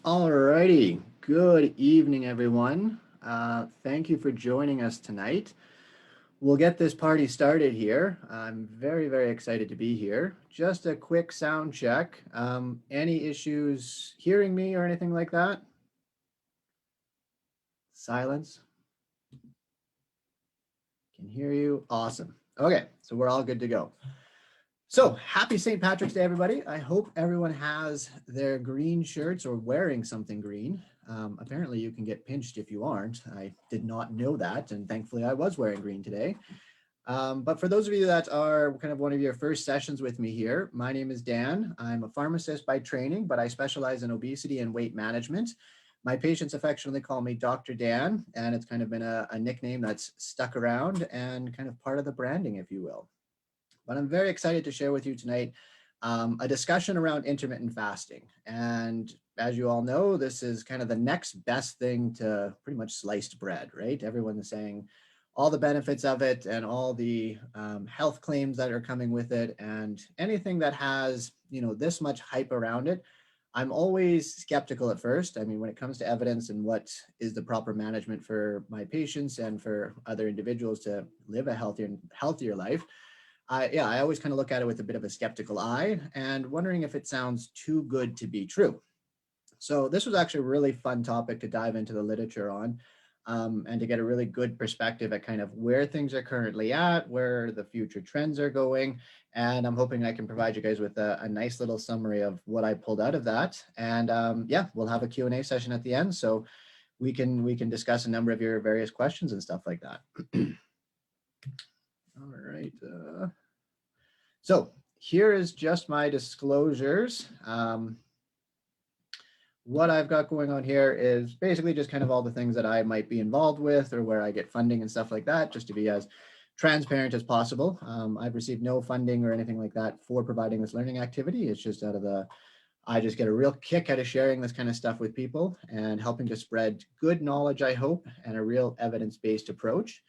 Alrighty, good evening, everyone. Thank you for joining us tonight. We'll get this party started here. I'm very, very excited to be here. Just a quick sound check. Any issues hearing me or anything like that? Silence. Can hear you. Awesome. Okay, so we're all good to go. So happy St. Patrick's Day, everybody. I hope everyone has their green shirts or wearing something green. Apparently you can get pinched if you aren't. I did not know that, and thankfully I was wearing green today. But for those of you that are kind of one of your first sessions with me here, my name is Dan. I'm a pharmacist by training, but I specialize in obesity and weight management. My patients affectionately call me Dr. Dan, and it's kind of been a nickname that's stuck around and kind of part of the branding, if you will. But I'm very excited to share with you tonight a discussion around intermittent fasting. And as you all know, this is kind of the next best thing to pretty much sliced bread, right? Everyone is saying all the benefits of it and all the health claims that are coming with it, and anything that has, this much hype around it. I'm always skeptical at first. I mean, when it comes to evidence and what is the proper management for my patients and for other individuals to live a healthier life, I always kind of look at it with a bit of a skeptical eye and wondering if it sounds too good to be true. So this was actually a really fun topic to dive into the literature on, and to get a really good perspective at kind of where things are currently at, where the future trends are going. And I'm hoping I can provide you guys with a nice little summary of what I pulled out of that. And yeah, we'll have a Q&A session at the end, so we can discuss a number of your various questions and stuff like that. All right. So here is just my disclosures. What I've got going on here is basically just kind of all the things that I might be involved with or where I get funding and stuff like that, just to be as transparent as possible. I've received no funding or anything like that for providing this learning activity. It's just I just get a real kick out of sharing this kind of stuff with people and helping to spread good knowledge, I hope, and a real evidence-based approach.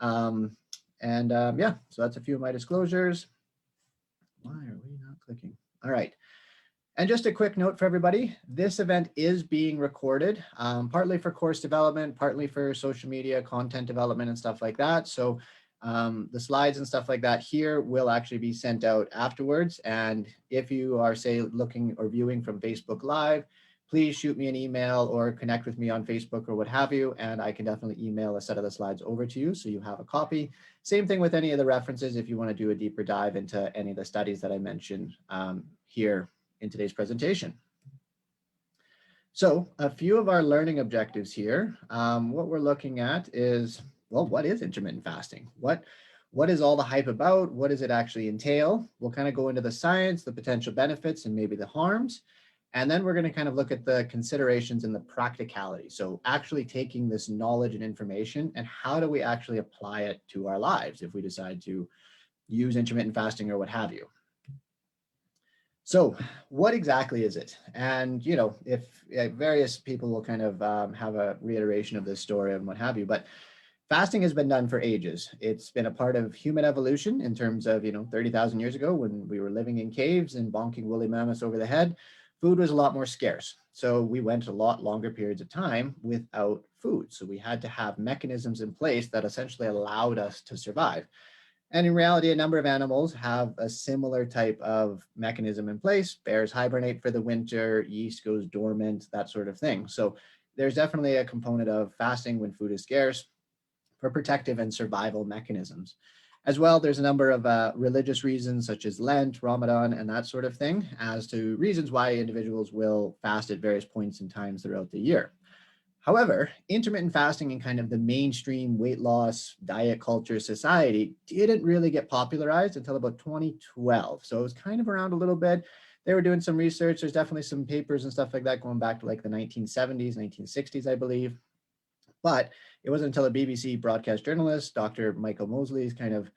Yeah, so that's a few of my disclosures. Why are we not clicking? All right. And just a quick note for everybody, this event is being recorded, partly for course development, partly for social media, content development and stuff like that. So the slides and stuff like that here will actually be sent out afterwards. And if you are, say, looking or viewing from Facebook Live, please shoot me an email or connect with me on Facebook or what have you, and I can definitely email a set of the slides over to you so you have a copy. Same thing with any of the references if you want to do a deeper dive into any of the studies that I mentioned here in today's presentation. So a few of our learning objectives here. What we're looking at is, well, what is intermittent fasting? What is all the hype about? What does it actually entail? We'll kind of go into the science, the potential benefits, and maybe the harms. And then we're going to kind of look at the considerations and the practicality. So actually taking this knowledge and information and how do we actually apply it to our lives if we decide to use intermittent fasting or what have you. So what exactly is it? And, if various people will kind of have a reiteration of this story and what have you, but fasting has been done for ages. It's been a part of human evolution in terms of, 30,000 years ago when we were living in caves and bonking woolly mammoths over the head, food was a lot more scarce. So we went a lot longer periods of time without food. So we had to have mechanisms in place that essentially allowed us to survive. And in reality, a number of animals have a similar type of mechanism in place. Bears hibernate for the winter, yeast goes dormant, that sort of thing. So there's definitely a component of fasting when food is scarce for protective and survival mechanisms. As well, there's a number of religious reasons such as Lent, Ramadan, and that sort of thing as to reasons why individuals will fast at various points in times throughout the year. However, intermittent fasting in kind of the mainstream weight loss diet culture society didn't really get popularized until about 2012. So it was kind of around a little bit. They were doing some research. There's definitely some papers and stuff like that going back to like the 1970s, 1960s, I believe. But it wasn't until a BBC broadcast journalist, Dr. Michael Mosley, kind of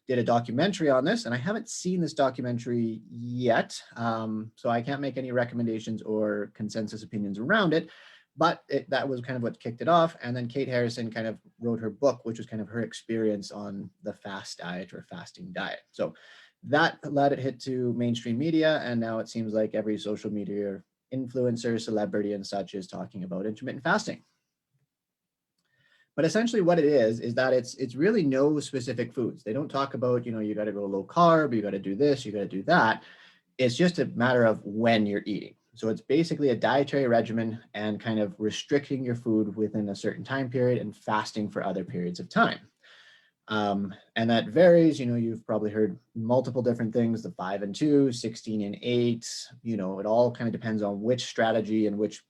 did a documentary on this. And I haven't seen this documentary yet, so I can't make any recommendations or consensus opinions around it. But that was kind of what kicked it off. And then Kate Harrison kind of wrote her book, which was kind of her experience on the fast diet or fasting diet. So that let it hit to mainstream media. And now it seems like every social media influencer, celebrity, and such is talking about intermittent fasting. But essentially what it is that it's really no specific foods. They don't talk about, you got to go low carb, you got to do this, you got to do that. It's just a matter of when you're eating. So it's basically a dietary regimen and kind of restricting your food within a certain time period and fasting for other periods of time. And that varies, you've probably heard multiple different things, the 5 and 2, 16 and 8, it all kind of depends on which strategy and which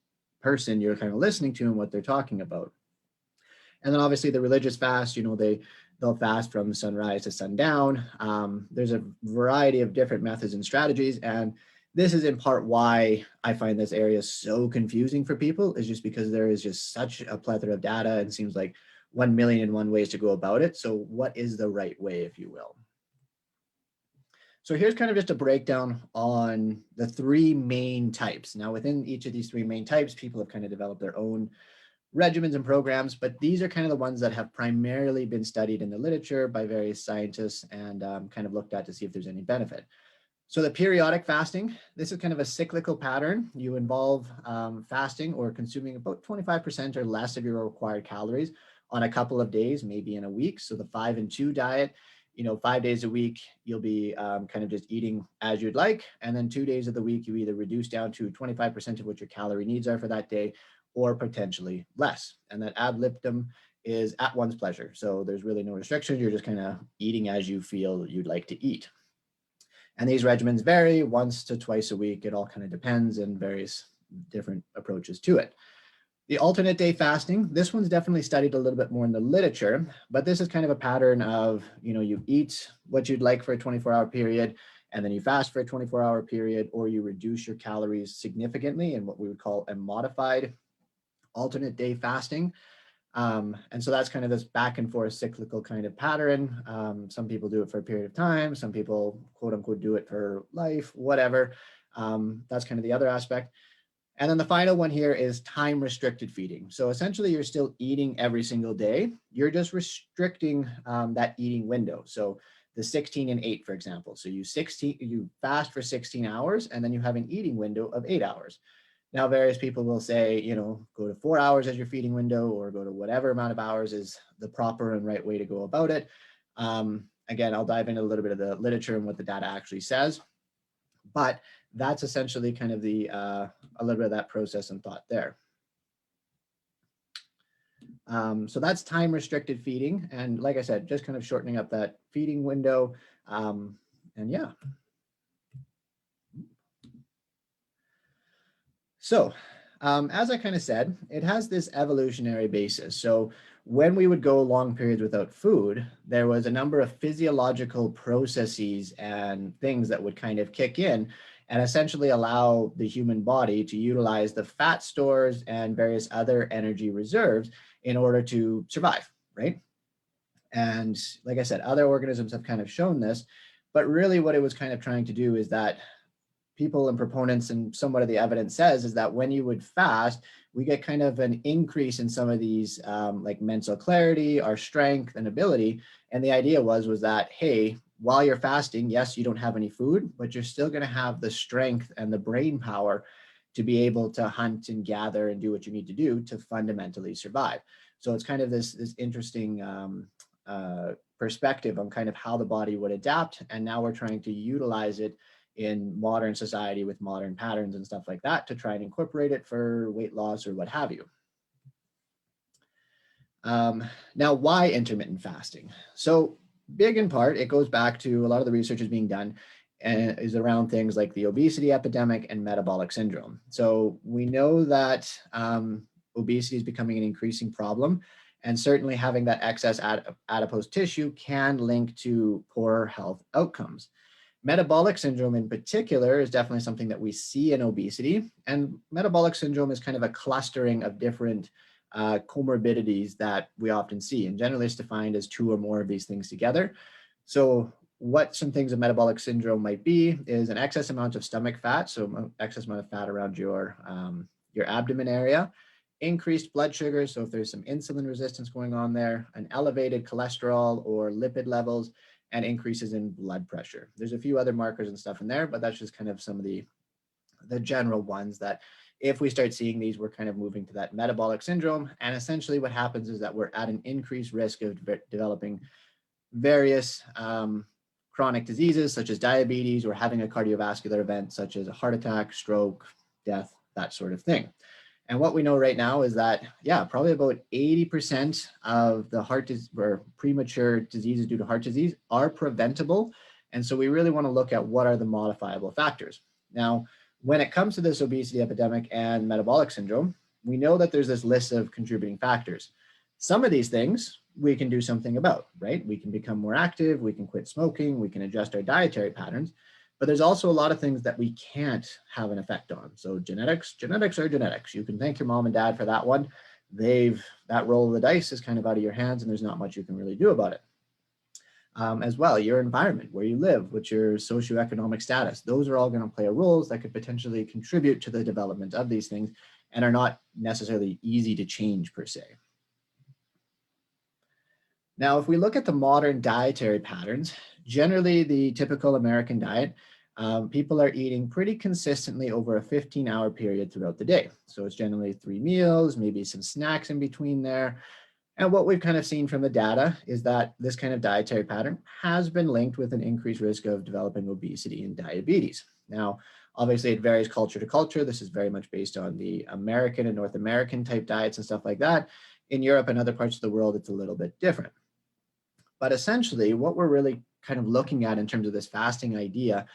person you're kind of listening to and what they're talking about. And then obviously the religious fast, they'll fast from sunrise to sundown. There's a variety of different methods and strategies. And this is in part why I find this area so confusing for people, is just because there is just such a plethora of data and seems like 1,000,001 ways to go about it. So what is the right way, if you will? So here's kind of just a breakdown on the 3 main types. Now within each of these 3 main types, people have kind of developed their own regimens and programs, but these are kind of the ones that have primarily been studied in the literature by various scientists and kind of looked at to see if there's any benefit. So the periodic fasting, this is kind of a cyclical pattern. You involve fasting or consuming about 25% or less of your required calories on a couple of days, maybe in a week. So the 5 and 2 diet, 5 days a week, you'll be kind of just eating as you'd like. And then 2 days of the week, you either reduce down to 25% of what your calorie needs are for that day, or potentially less. And that ad libitum is at one's pleasure. So there's really no restrictions. You're just kind of eating as you feel you'd like to eat. And these regimens vary once to twice a week. It all kind of depends and various different approaches to it. The alternate day fasting, this one's definitely studied a little bit more in the literature, but this is kind of a pattern of, you eat what you'd like for a 24-hour period, and then you fast for a 24-hour period, or you reduce your calories significantly in what we would call a modified alternate day fasting. And so that's kind of this back and forth cyclical kind of pattern. Some people do it for a period of time. Some people, quote unquote, do it for life, whatever. That's kind of the other aspect. And then the final one here is time restricted feeding. So essentially you're still eating every single day. You're just restricting that eating window. So the 16 and 8, for example. So you fast for 16 hours and then you have an eating window of 8 hours. Now, various people will say, go to 4 hours as your feeding window, or go to whatever amount of hours is the proper and right way to go about it. Again, I'll dive into a little bit of the literature and what the data actually says, but that's essentially kind of the a little bit of that process and thought there. So that's time restricted feeding. And like I said, just kind of shortening up that feeding window. And yeah. So as I kind of said, it has this evolutionary basis. So when we would go long periods without food, there was a number of physiological processes and things that would kind of kick in and essentially allow the human body to utilize the fat stores and various other energy reserves in order to survive, right? And like I said, other organisms have kind of shown this, but really what it was kind of trying to do is that people and proponents and somewhat of the evidence says is that when you would fast, we get kind of an increase in some of these like mental clarity, our strength and ability. And the idea was that, hey, while you're fasting, yes, you don't have any food, but you're still going to have the strength and the brain power to be able to hunt and gather and do what you need to do to fundamentally survive. So it's kind of this interesting perspective on kind of how the body would adapt. And now we're trying to utilize it in modern society with modern patterns and stuff like that to try and incorporate it for weight loss or what have you. Now, why intermittent fasting? So big in part, it goes back to a lot of the research is being done and is around things like the obesity epidemic and metabolic syndrome. So we know that obesity is becoming an increasing problem, and certainly having that excess adipose tissue can link to poor health outcomes. Metabolic syndrome in particular is definitely something that we see in obesity, and metabolic syndrome is kind of a clustering of different comorbidities that we often see, and generally it's defined as 2 or more of these things together. So what some things of metabolic syndrome might be is an excess amount of stomach fat, so excess amount of fat around your abdomen area, increased blood sugar, so if there's some insulin resistance going on there, an elevated cholesterol or lipid levels, and increases in blood pressure. There's a few other markers and stuff in there, but that's just kind of some of the the general ones that if we start seeing these, we're kind of moving to that metabolic syndrome. And essentially what happens is that we're at an increased risk of developing various chronic diseases such as diabetes, or having a cardiovascular event such as a heart attack, stroke, death, that sort of thing. And what we know right now is that, yeah, probably about 80% of the heart disease or premature diseases due to heart disease are preventable. And so we really want to look at what are the modifiable factors. Now, when it comes to this obesity epidemic and metabolic syndrome, we know that there's this list of contributing factors. Some of these things we can do something about, right? We can become more active, we can quit smoking, we can adjust our dietary patterns, but there's also a lot of things that we can't have an effect on. So genetics are genetics. You can thank your mom and dad for that one. That roll of the dice is kind of out of your hands, and there's not much you can really do about it. As well, your environment, where you live, what's your socioeconomic status, those are all going to play a role that could potentially contribute to the development of these things and are not necessarily easy to change per se. Now, if we look at the modern dietary patterns, generally the typical American diet, people are eating pretty consistently over a 15-hour period throughout the day. So it's generally 3 meals, maybe some snacks in between there. And what we've kind of seen from the data is that this kind of dietary pattern has been linked with an increased risk of developing obesity and diabetes. Now, obviously it varies culture to culture. This is very much based on the American and North American type diets and stuff like that. In Europe and other parts of the world, it's a little bit different. But essentially what we're really kind of looking at in terms of this fasting idea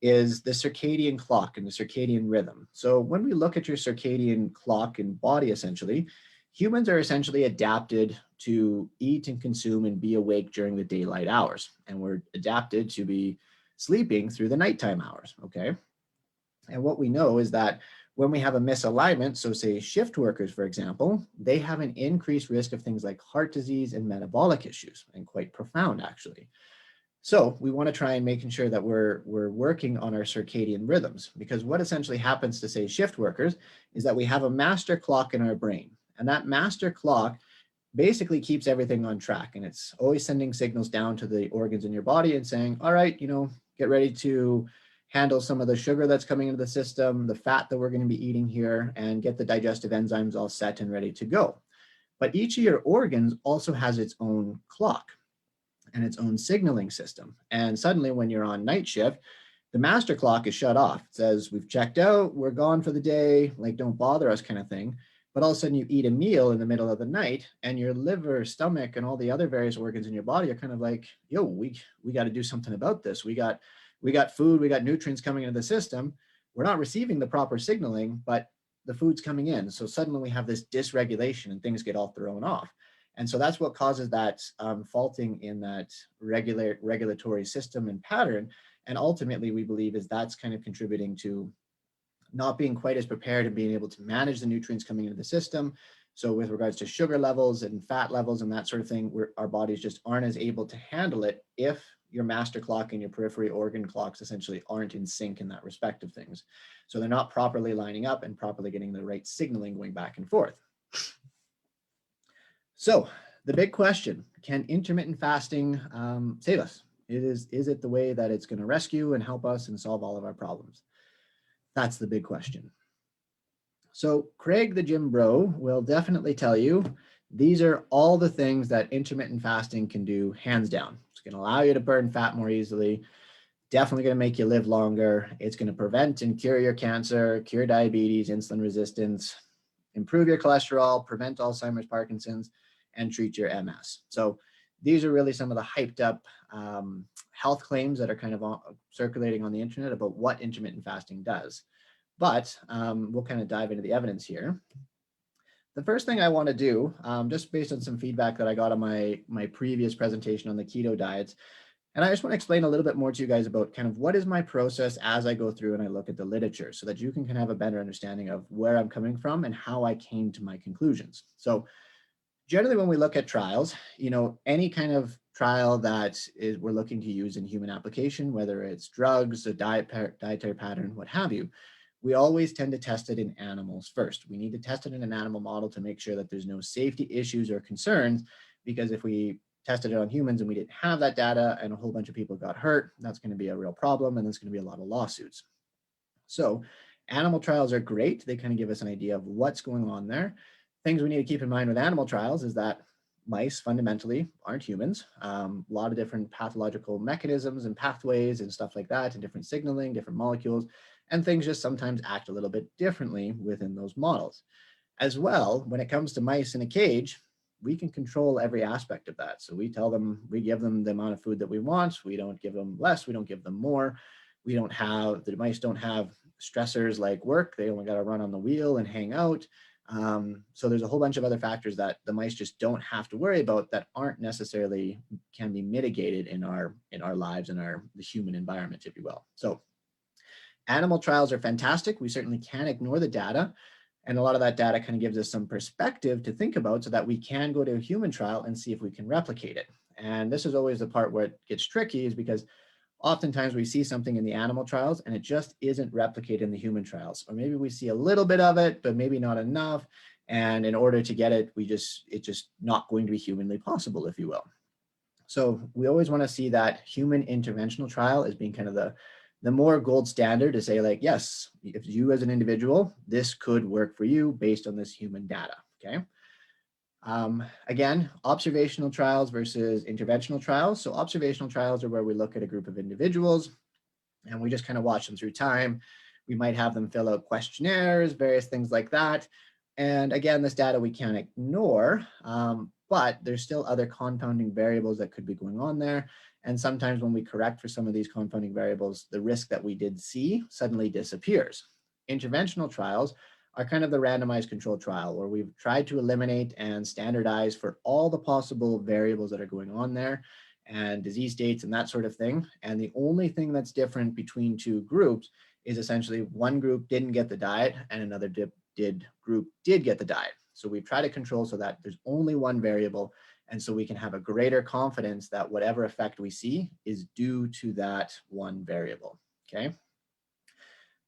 is the circadian clock and the circadian rhythm. So when we look at your circadian clock and body, essentially, humans are essentially adapted to eat and consume and be awake during the daylight hours. And we're adapted to be sleeping through the nighttime hours, okay? And what we know is that when we have a misalignment, so say shift workers, for example, they have an increased risk of things like heart disease and metabolic issues, and quite profound actually. So we want to try and making sure that we're working on our circadian rhythms, because what essentially happens to say shift workers is that we have a master clock in our brain, and that master clock basically keeps everything on track, and it's always sending signals down to the organs in your body and saying, all right, get ready to handle some of the sugar that's coming into the system, the fat that we're going to be eating here, and get the digestive enzymes all set and ready to go. But each of your organs also has its own clock and its own signaling system. And suddenly when you're on night shift, the master clock is shut off. It says, we've checked out, we're gone for the day, like don't bother us kind of thing. But all of a sudden you eat a meal in the middle of the night and your liver, stomach, and all the other various organs in your body are kind of like, yo, we got to do something about this. We got food, we got nutrients coming into the system. We're not receiving the proper signaling, but the food's coming in. So suddenly we have this dysregulation and things get all thrown off. And so that's what causes that faulting in that regulatory system and pattern. And ultimately, we believe is that's kind of contributing to not being quite as prepared and being able to manage the nutrients coming into the system. So with regards to sugar levels and fat levels and that sort of thing, our bodies just aren't as able to handle it if your master clock and your periphery organ clocks essentially aren't in sync in that respect of things. So they're not properly lining up and properly getting the right signaling going back and forth. So the big question, can intermittent fasting save us? Is it the way that it's going to rescue and help us and solve all of our problems? That's the big question. So Craig the Gym Bro will definitely tell you these are all the things that intermittent fasting can do, hands down. It's going to allow you to burn fat more easily, definitely going to make you live longer. It's going to prevent and cure your cancer, cure diabetes, insulin resistance, improve your cholesterol, prevent Alzheimer's, Parkinson's, and treat your MS. So these are really some of the hyped up health claims that are kind of circulating on the internet about what intermittent fasting does. But we'll kind of dive into the evidence here. The first thing I want to do, just based on some feedback that I got on my previous presentation on the keto diets, and I just want to explain a little bit more to you guys about kind of what is my process as I go through and I look at the literature so that you can kind of have a better understanding of where I'm coming from and how I came to my conclusions. So generally when we look at trials, any kind of trial that we're looking to use in human application, whether it's drugs, a dietary pattern, what have you, we always tend to test it in animals first. We need to test it in an animal model to make sure that there's no safety issues or concerns, because if we tested it on humans and we didn't have that data and a whole bunch of people got hurt, that's going to be a real problem and there's going to be a lot of lawsuits. So Animal trials are great. They kind of give us an idea of what's going on there. Things we need to keep in mind with animal trials is that mice fundamentally aren't humans. A lot of different pathological mechanisms and pathways and stuff like that, and different signaling, different molecules, and things just sometimes act a little bit differently within those models. As well, when it comes to mice in a cage, we can control every aspect of that. So we tell them, we give them the amount of food that we want. We don't give them less, we don't give them more. We don't have, the mice don't have stressors like work. They only got to run on the wheel and hang out. So there's a whole bunch of other factors that the mice just don't have to worry about that aren't necessarily can be mitigated in our lives in the human environment, if you will. So animal trials are fantastic. We certainly can't ignore the data. And a lot of that data kind of gives us some perspective to think about so that we can go to a human trial and see if we can replicate it. And this is always the part where it gets tricky, is because oftentimes we see something in the animal trials and it just isn't replicated in the human trials. Or maybe we see a little bit of it, but maybe not enough. And in order to get it, it's just not going to be humanly possible, if you will. So we always want to see that human interventional trial as being kind of the more gold standard to say, like, yes, if you as an individual, this could work for you based on this human data, okay? Again, observational trials versus interventional trials. So observational trials are where we look at a group of individuals and we just kind of watch them through time. We might have them fill out questionnaires, various things like that. And again, this data we can't ignore, but there's still other confounding variables that could be going on there. And sometimes when we correct for some of these confounding variables, the risk that we did see suddenly disappears. Interventional trials are kind of the randomized controlled trial where we've tried to eliminate and standardize for all the possible variables that are going on there and disease states and that sort of thing. And the only thing that's different between two groups is essentially one group didn't get the diet and another group did get the diet. So we try to control so that there's only one variable, and so we can have a greater confidence that whatever effect we see is due to that one variable, okay?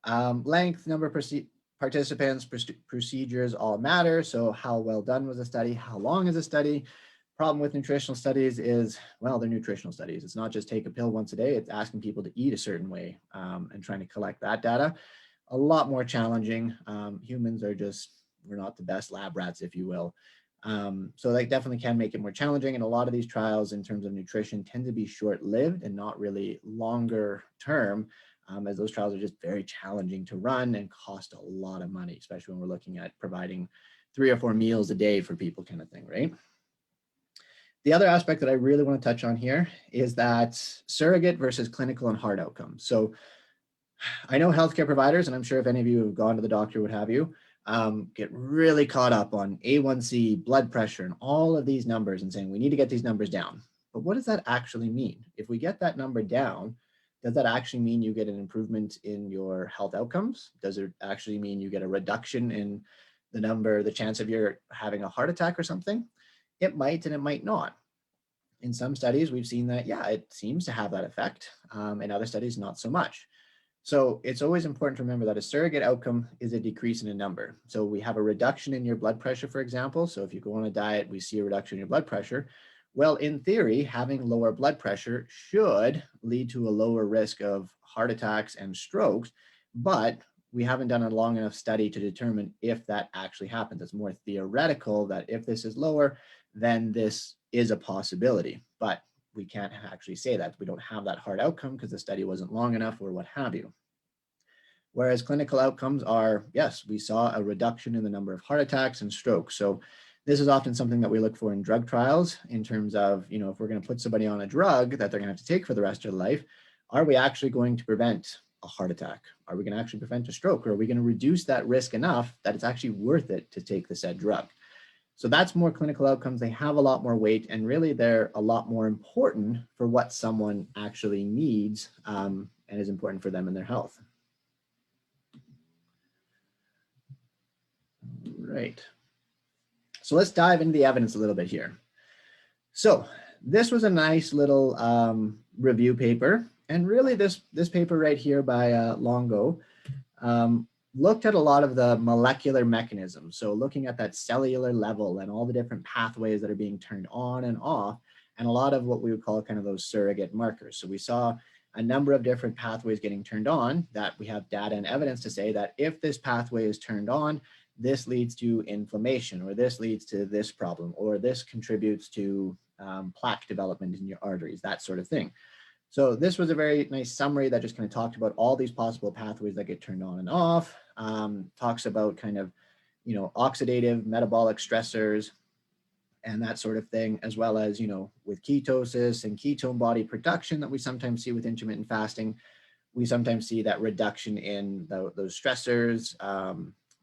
Length, number of participants, procedures all matter. So how well done was a study? How long is a study? Problem with nutritional studies is, well, they're nutritional studies. It's not just take a pill once a day. It's asking people to eat a certain way and trying to collect that data. A lot more challenging. Humans are just, we're not the best lab rats, if you will. So that definitely can make it more challenging. And a lot of these trials in terms of nutrition tend to be short-lived and not really longer term, as those trials are just very challenging to run and cost a lot of money, especially when we're looking at providing 3 or 4 meals a day for people, kind of thing, right? The other aspect that I really want to touch on here is that surrogate versus clinical and hard outcomes. So I know healthcare providers, and I'm sure if any of you have gone to the doctor, what have you, get really caught up on A1C, blood pressure, and all of these numbers and saying we need to get these numbers down. But what does that actually mean? If we get that number down, does that actually mean you get an improvement in your health outcomes? Does it actually mean you get a reduction in the chance of your having a heart attack or something? It might and it might not. In some studies, we've seen that, yeah, it seems to have that effect. In other studies, not so much. So it's always important to remember that a surrogate outcome is a decrease in a number. So we have a reduction in your blood pressure, for example. So if you go on a diet, we see a reduction in your blood pressure. Well, in theory, having lower blood pressure should lead to a lower risk of heart attacks and strokes, but we haven't done a long enough study to determine if that actually happens. It's more theoretical that if this is lower, then this is a possibility, but we can't actually say that. We don't have that hard outcome because the study wasn't long enough or what have you. Whereas clinical outcomes are, yes, we saw a reduction in the number of heart attacks and strokes. So this is often something that we look for in drug trials in terms of, if we're going to put somebody on a drug that they're going to have to take for the rest of their life, are we actually going to prevent a heart attack? Are we going to actually prevent a stroke? Or are we going to reduce that risk enough that it's actually worth it to take the said drug? So that's more clinical outcomes. They have a lot more weight, and really they're a lot more important for what someone actually needs and is important for them in their health. Right. So let's dive into the evidence a little bit here. So this was a nice little review paper. And really this paper right here by Longo looked at a lot of the molecular mechanisms. So looking at that cellular level and all the different pathways that are being turned on and off, and a lot of what we would call kind of those surrogate markers. So we saw a number of different pathways getting turned on that we have data and evidence to say that if this pathway is turned on, this leads to inflammation, or this leads to this problem, or this contributes to plaque development in your arteries, that sort of thing. So this was a very nice summary that just kind of talked about all these possible pathways that get turned on and off, talks about kind of, oxidative metabolic stressors and that sort of thing, as well as, with ketosis and ketone body production that we sometimes see with intermittent fasting. We sometimes see that reduction in those stressors,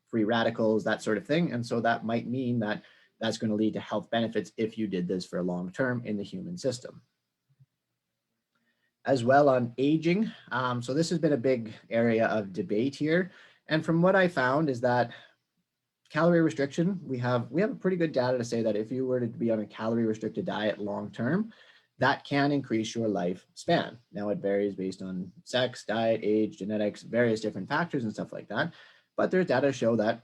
free radicals, that sort of thing. And so that might mean that that's going to lead to health benefits if you did this for a long term in the human system. As well on aging. So this has been a big area of debate here. And from what I found is that calorie restriction, we have a pretty good data to say that if you were to be on a calorie restricted diet long term, that can increase your lifespan. Now it varies based on sex, diet, age, genetics, various different factors and stuff like that. But there's data to show that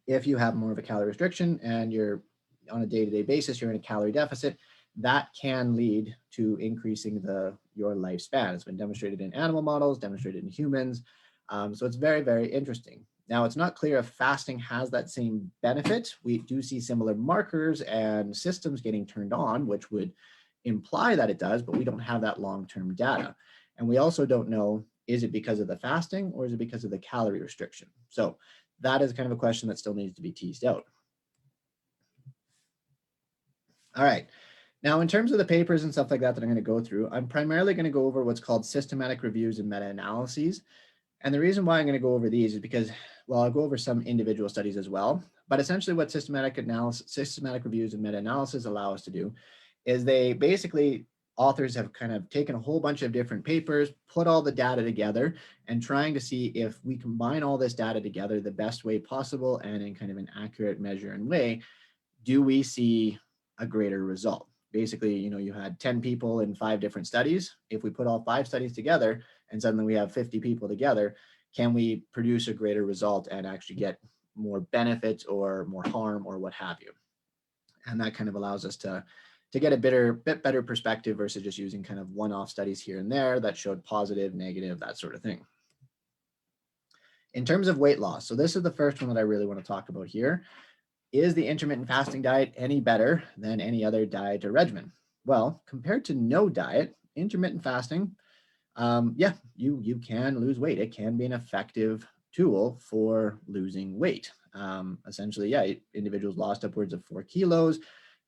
if you have more of a calorie restriction and you're on a day-to-day basis, you're in a calorie deficit, that can lead to increasing your lifespan. It's been demonstrated in animal models, demonstrated in humans. So it's very, very interesting. Now, it's not clear if fasting has that same benefit. We do see similar markers and systems getting turned on, which would imply that it does, but we don't have that long-term data. And we also don't know, is it because of the fasting or is it because of the calorie restriction? So that is kind of a question that still needs to be teased out. All right. Now, in terms of the papers and stuff like that I'm going to go through, I'm primarily going to go over what's called systematic reviews and meta-analyses. And the reason why I'm going to go over these is because, well, I'll go over some individual studies as well. But essentially what systematic reviews and meta-analysis allow us to do is they basically, authors have kind of taken a whole bunch of different papers, put all the data together, and trying to see if we combine all this data together the best way possible and in kind of an accurate measure and way, do we see a greater result? Basically, you had 10 people in 5 different studies. If we put all 5 studies together and suddenly we have 50 people together, can we produce a greater result and actually get more benefits or more harm or what have you? And that kind of allows us to get a bit better perspective versus just using kind of one-off studies here and there that showed positive, negative, that sort of thing. In terms of weight loss, so this is the first one that I really want to talk about here. Is the intermittent fasting diet any better than any other diet or regimen? Well, compared to no diet, intermittent fasting, yeah, you can lose weight. It can be an effective tool for losing weight. Essentially, yeah, individuals lost upwards of 4 kilos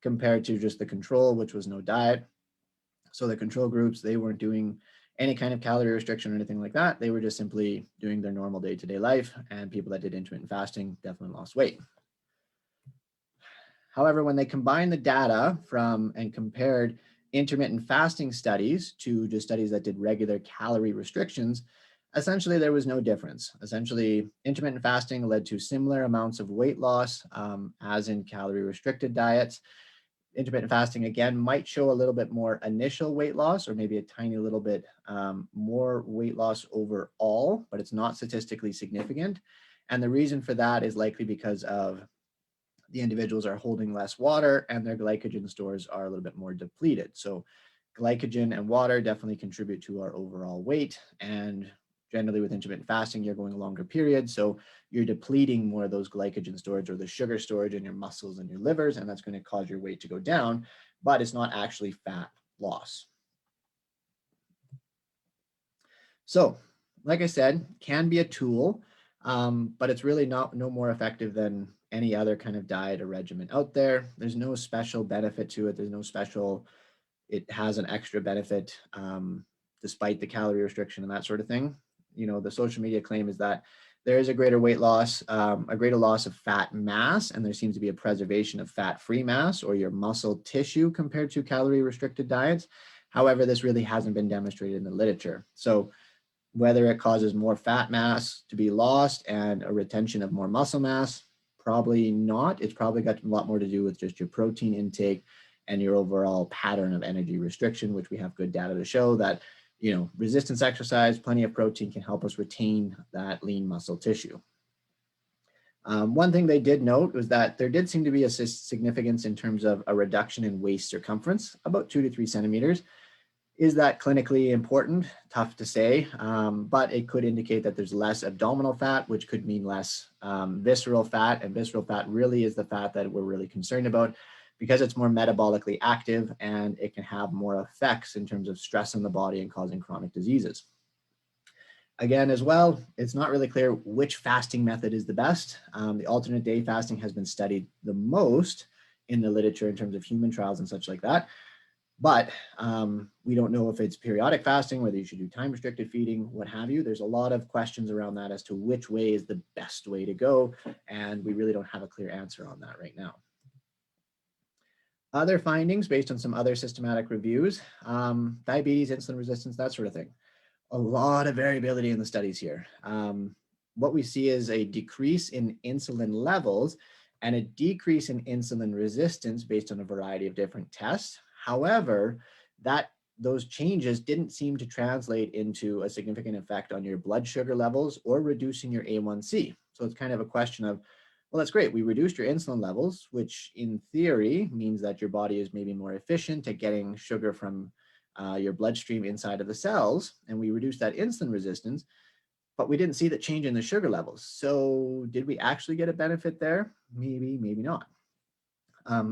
compared to just the control, which was no diet. So the control groups, they weren't doing any kind of calorie restriction or anything like that. They were just simply doing their normal day-to-day life, and people that did intermittent fasting definitely lost weight. However, when they combined the data from and compared intermittent fasting studies to just studies that did regular calorie restrictions, essentially there was no difference. Essentially, intermittent fasting led to similar amounts of weight loss as in calorie restricted diets. Intermittent fasting, again, might show a little bit more initial weight loss or maybe a tiny little bit more weight loss overall, but it's not statistically significant. And the reason for that is likely because of the individuals are holding less water and their glycogen stores are a little bit more depleted. So glycogen and water definitely contribute to our overall weight. And generally with intermittent fasting, you're going longer periods. So you're depleting more of those glycogen storage or the sugar storage in your muscles and your livers, and that's going to cause your weight to go down, but it's not actually fat loss. So like I said, can be a tool, but it's really no more effective than any other kind of diet or regimen out there. There's no special benefit to it. There's no special, it has an extra benefit despite the calorie restriction and that sort of thing. The social media claim is that there is a greater weight loss, a greater loss of fat mass, and there seems to be a preservation of fat-free mass or your muscle tissue compared to calorie restricted diets. However, this really hasn't been demonstrated in the literature. So whether it causes more fat mass to be lost and a retention of more muscle mass, probably not. It's probably got a lot more to do with just your protein intake and your overall pattern of energy restriction, which we have good data to show that, resistance exercise, plenty of protein can help us retain that lean muscle tissue. One thing they did note was that there did seem to be a significance in terms of a reduction in waist circumference, about 2 to 3 centimeters. Is that clinically important? Tough to say, but it could indicate that there's less abdominal fat, which could mean less visceral fat. And visceral fat really is the fat that we're really concerned about because it's more metabolically active and it can have more effects in terms of stress on the body and causing chronic diseases. Again, as well, it's not really clear which fasting method is the best. The alternate day fasting has been studied the most in the literature in terms of human trials and such like that. But we don't know if it's periodic fasting, whether you should do time restricted feeding, what have you. There's a lot of questions around that as to which way is the best way to go. And we really don't have a clear answer on that right now. Other findings based on some other systematic reviews, diabetes, insulin resistance, that sort of thing. A lot of variability in the studies here. What we see is a decrease in insulin levels and a decrease in insulin resistance based on a variety of different tests. However, those changes didn't seem to translate into a significant effect on your blood sugar levels or reducing your A1C. So it's kind of a question of, well, that's great. We reduced your insulin levels, which in theory means that your body is maybe more efficient at getting sugar from your bloodstream inside of the cells, and we reduced that insulin resistance, but we didn't see that change in the sugar levels. So did we actually get a benefit there? Maybe, maybe not.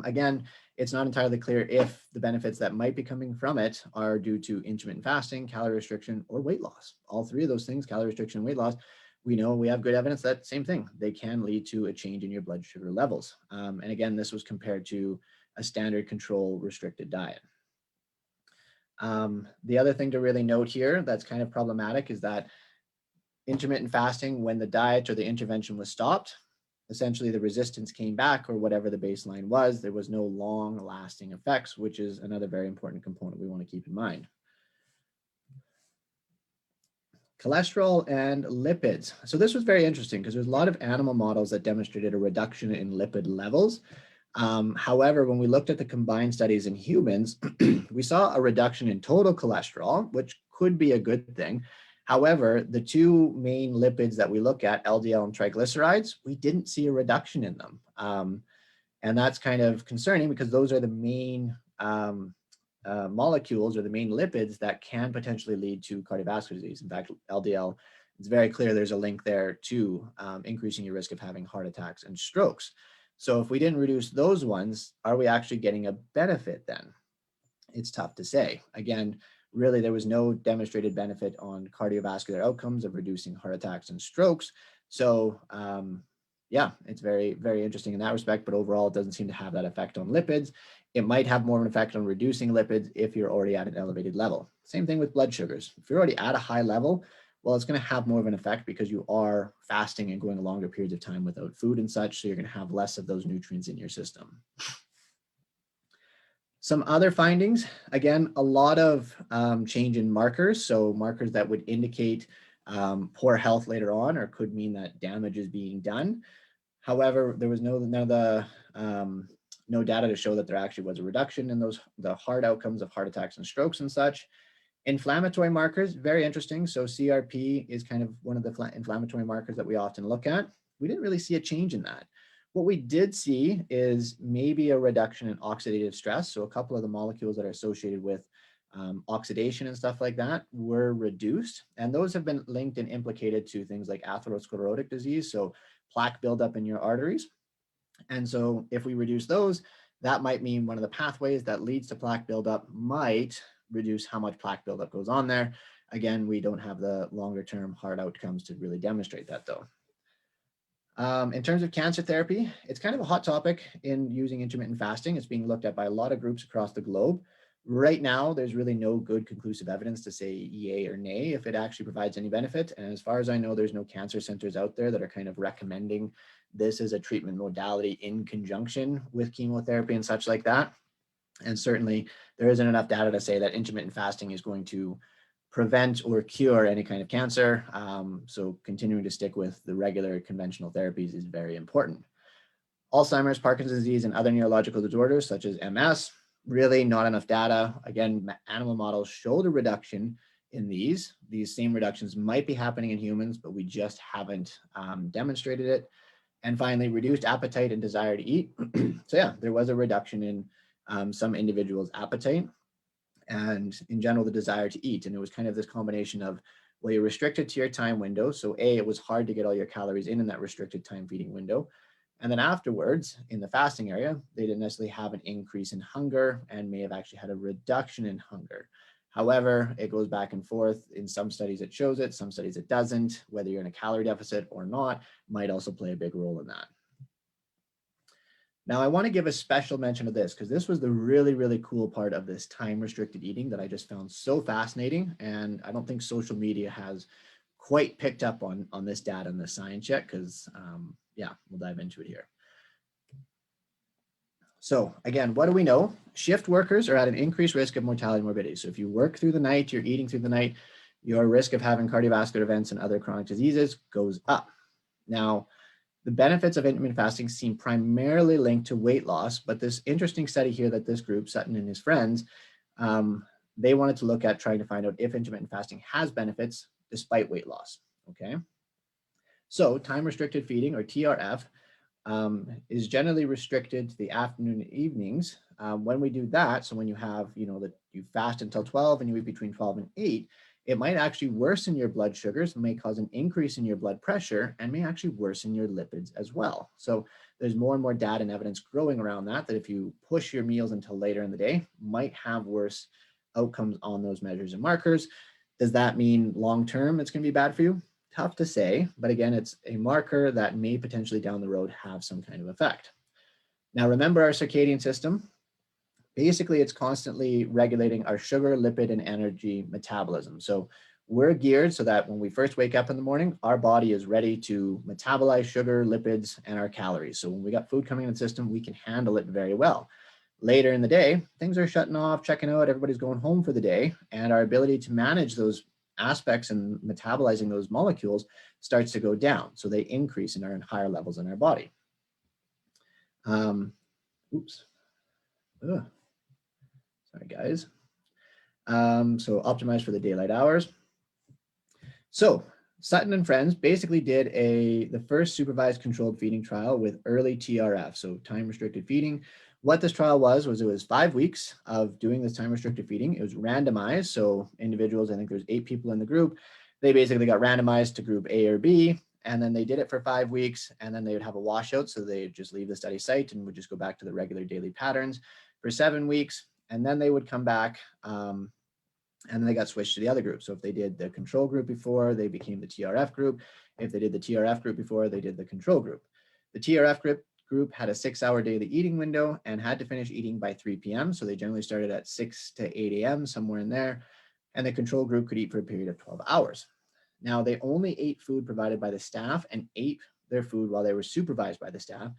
Again, it's not entirely clear if the benefits that might be coming from it are due to intermittent fasting, calorie restriction, or weight loss. All three of those things, calorie restriction and weight loss, we know we have good evidence that same thing. They can lead to a change in your blood sugar levels. And again, this was compared to a standard control restricted diet. The other thing to really note here that's kind of problematic is that intermittent fasting, when the diet or the intervention was stopped, essentially the resistance came back or whatever the baseline was. There was no long lasting effects, which is another very important component we want to keep in mind. Cholesterol and lipids. So this was very interesting because there's a lot of animal models that demonstrated a reduction in lipid levels. However, when we looked at the combined studies in humans, we saw a reduction in total cholesterol, which could be a good thing. However, the two main lipids that we look at, LDL and triglycerides, we didn't see a reduction in them. And that's kind of concerning because those are the main molecules or the main lipids that can potentially lead to cardiovascular disease. In fact, LDL, it's very clear there's a link there to increasing your risk of having heart attacks and strokes. So if we didn't reduce those ones, are we actually getting a benefit then? It's tough to say. Again, really, there was no demonstrated benefit on cardiovascular outcomes of reducing heart attacks and strokes. So yeah, it's very, very interesting in that respect, but overall, it doesn't seem to have that effect on lipids. It might have more of an effect on reducing lipids if you're already at an elevated level. Same thing with blood sugars. If you're already at a high level, well, it's going to have more of an effect because you are fasting and going longer periods of time without food and such. So you're going to have less of those nutrients in your system. Some other findings, again, a lot of change in markers. So markers that would indicate poor health later on or could mean that damage is being done. However, there was no data to show that there actually was a reduction in the hard outcomes of heart attacks and strokes and such. Inflammatory markers, very interesting. So CRP is kind of one of the inflammatory markers that we often look at. We didn't really see a change in that. What we did see is maybe a reduction in oxidative stress. So a couple of the molecules that are associated with oxidation and stuff like that were reduced. And those have been linked and implicated to things like atherosclerotic disease, so plaque buildup in your arteries. And so if we reduce those, that might mean one of the pathways that leads to plaque buildup might reduce how much plaque buildup goes on there. Again, we don't have the longer term hard outcomes to really demonstrate that though. In terms of cancer therapy, it's kind of a hot topic in using intermittent fasting. It's being looked at by a lot of groups across the globe. Right now, there's really no good conclusive evidence to say yay or nay if it actually provides any benefit. And as far as I know, there's no cancer centers out there that are kind of recommending this as a treatment modality in conjunction with chemotherapy and such like that. And certainly there isn't enough data to say that intermittent fasting is going to prevent or cure any kind of cancer. So continuing to stick with the regular conventional therapies is very important. Alzheimer's, Parkinson's disease, and other neurological disorders such as MS, really not enough data. Again, animal models showed a reduction in these. These same reductions might be happening in humans, but we just haven't demonstrated it. And finally, reduced appetite and desire to eat. So yeah, there was a reduction in some individuals' appetite. and in general, the desire to eat. And it was kind of this combination of, well, you're restricted to your time window. So A, it was hard to get all your calories in that restricted time feeding window. And then afterwards, in the fasting area, they didn't necessarily have an increase in hunger and may have actually had a reduction in hunger. However, it goes back and forth. In some studies, it shows it, some studies it doesn't. Whether you're in a calorie deficit or not might also play a big role in that. Now, I want to give a special mention of this because this was the really, really cool part of this time-restricted eating that I just found so fascinating. And I don't think social media has quite picked up on this data and the science yet because, yeah, we'll dive into it here. So again, what do we know? Shift workers are at an increased risk of mortality and morbidity. So if you work through the night, you're eating through the night, your risk of having cardiovascular events and other chronic diseases goes up. Now, the benefits of intermittent fasting seem primarily linked to weight loss, but this interesting study here that this group, Sutton and his friends, they wanted to look at trying to find out if intermittent fasting has benefits despite weight loss, okay? So time-restricted feeding, or TRF, is generally restricted to the afternoon and evenings. When we do that, so when you have, that you fast until 12 and you eat between 12 and 8, it might actually worsen your blood sugars, may cause an increase in your blood pressure, and may actually worsen your lipids as well. So there's more and more data and evidence growing around that if you push your meals until later in the day, might have worse outcomes on those measures and markers. Does that mean long-term it's going to be bad for you? Tough to say, but again, it's a marker that may potentially down the road have some kind of effect. Now, remember our circadian system. Basically, it's constantly regulating our sugar, lipid, and energy metabolism. So we're geared so that when we first wake up in the morning, our body is ready to metabolize sugar, lipids, and our calories. So when we got food coming in the system, we can handle it very well. Later in the day, things are shutting off, checking out, everybody's going home for the day, and our ability to manage those aspects and metabolizing those molecules starts to go down. So they increase in our higher levels in our body. Oops. Ugh. Sorry, guys. So optimize for the daylight hours. So Sutton and friends basically did the first supervised controlled feeding trial with early TRF, so time restricted feeding. What this trial was it was 5 weeks of doing this time restricted feeding. It was randomized. So individuals, I think there's 8 people in the group. They basically got randomized to group A or B, and then they did it for 5 weeks, and then they would have a washout. So they'd just leave the study site and would just go back to the regular daily patterns for 7 weeks. And then they would come back and then they got switched to the other group. So if they did the control group before, they became the TRF group. If they did the TRF group before, they did the control group. The TRF group had a 6-hour daily eating window and had to finish eating by 3 p.m. So they generally started at 6 to 8 a.m., somewhere in there. And the control group could eat for a period of 12 hours. Now, they only ate food provided by the staff and ate their food while they were supervised by the staff.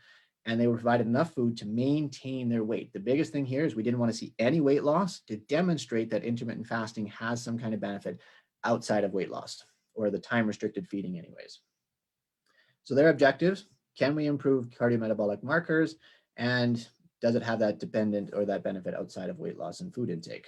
And they were provided enough food to maintain their weight. The biggest thing here is we didn't want to see any weight loss to demonstrate that intermittent fasting has some kind of benefit outside of weight loss or the time restricted feeding anyways. So their objectives: can we improve cardiometabolic markers? And does it have that dependent or that benefit outside of weight loss and food intake?